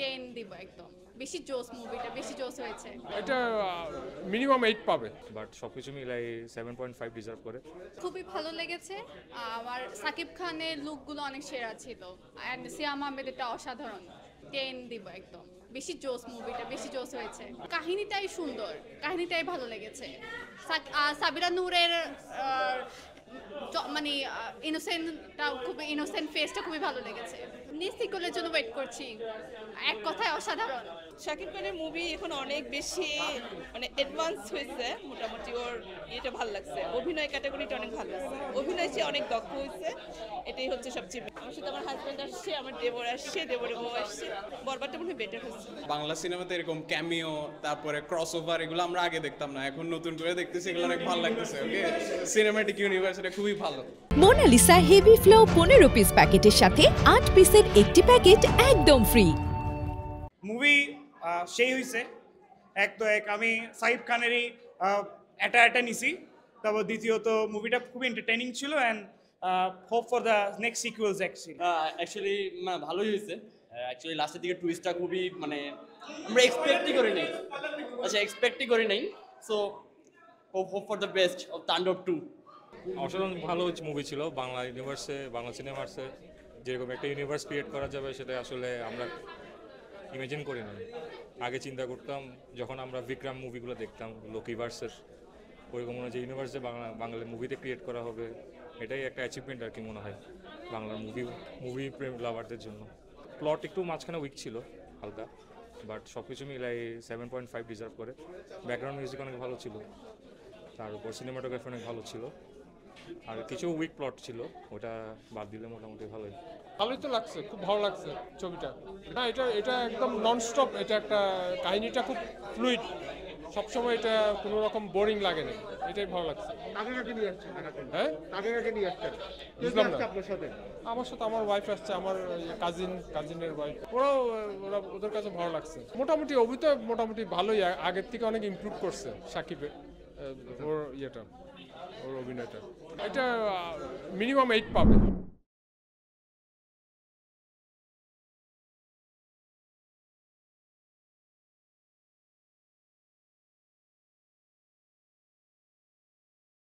10 দিব একদম। বেশি জোস মুভিটা, বেশি জোস হয়েছে। এটা মিনিমাম 8 পাবে, বাট সবকিছু মিলাই 7.5 ডিজার্ভ করে। খুবই ভালো লেগেছে। আমার সাকিব খানের লুকগুলো অনেক সেরা ছিল, অ্যান্ড সিয়াম আহমেদেরটা অসাধারণ। 10 দিব একদম। বেশি জোস মুভিটা, বেশি জোস হয়েছে। কাহিনীটাই সুন্দর, কাহিনীটাই ভালো লেগেছে। সাবিরা নূরের মানে ইনোসেন্টটা, খুব ইনোসেন্ট ফেসটা খুবই ভালো লেগেছে। নিশ্চিকলের জন্য ওয়েট করছি, এক কথায় অসাধারণ। শাকিব খানের মুভি এখন অনেক বেশি মানে অ্যাডভান্স হয়েছে, মোটামুটি ওর এটা ভালো লাগছে, অভিনয় ক্যাটাগরিটা অনেক ভালো হয়েছে, অভিনয় সে অনেক দক্ষ হয়েছে, এটাই হচ্ছে সবচেয়ে। আমার সাথে আমার হাজব্যান্ড আসছে, আমার দেবর আসছে, দেবরের বউ আসছে, বরবারটা মনে হয় বেটার হচ্ছে। বাংলা সিনেমাতে এরকম ক্যামিও, তারপরে ক্রস ওভার, এগুলো আমরা আগে দেখতাম না, এখন নতুন করে দেখতেছি, এগুলো অনেক ভালো লাগতেছে। ওকে, সিনেমাটিক ইউনিভার্স এটা খুবই ভালো। মোনালিসা হেভি ফ্লো 15 পিস প্যাকেটের সাথে 8 পিসের একটি প্যাকেট একদম ফ্রি। মুভি সেই হয়েছে এক তো এক, আমি সাকিব খানেরই এটা নিছি। তারপর দ্বিতীয়ত মুভিটা খুব এন্টারটেইনিং ছিল, and hope for the next sequels actually ভালোই হয়েছে। অ্যাকচুয়ালি লাস্টের দিকে টুইস্টটা খুবই মানে আমরা এক্সপেক্টই করি নাই। এক্সপেক্টই করি নাই। So hope for the best of তাণ্ডব 2। অসাধারণ ভালো মুভি ছিল। বাংলা ইউনিভার্সে, বাংলা সিনেমার্সে যেরকম একটা ইউনিভার্স ক্রিয়েট করা যাবে সেটা আসলে আমরা ইমাজিন করি না। আগে চিন্তা করতাম যখন আমরা বিক্রম মুভিগুলো দেখতাম, লোকিভার্সের, ওইরকম মনে হয় যে ইউনিভার্সে বাংলা মুভিতে ক্রিয়েট করা হবে, এটাই একটা অ্যাচিভমেন্ট আর কি মনে হয় বাংলার মুভি প্রেম লাভারদের জন্য। প্লট একটু মাঝখানে উইক ছিল হালকা, বাট সব কিছু মিলাই 7.5 ডিজার্ভ করে। ব্যাকগ্রাউন্ড মিউজিক অনেক ভালো ছিল, তার উপর সিনেমাটোগ্রাফি অনেক ভালো ছিল, আর কিছু উইক প্লট ছিল, ওটা বাদ দিলে মোটামুটি ভালোই। ভালোই তো লাগছে, খুব ভালো লাগছে ছবিটা। না, এটা একদম ননস্টপ, এটা একটা কাহিনীটা খুব ফ্লুইড, সবসময় এটা কোনো রকম বোরিং লাগে না, এটাই ভালো লাগছে। হ্যাঁ, বুঝলাম না। আমার সাথে আমার ওয়াইফ আসছে, আমার কাজিনের ওয়াইফ, ওদের কাছে ভালো লাগছে। মোটামুটি অভিনয় মোটামুটি ভালোই, আগের থেকে অনেক ইমপ্রুভ করছে সাকিবের ওর অভিনয়টা। এটা মিনিমাম 8 পাবে।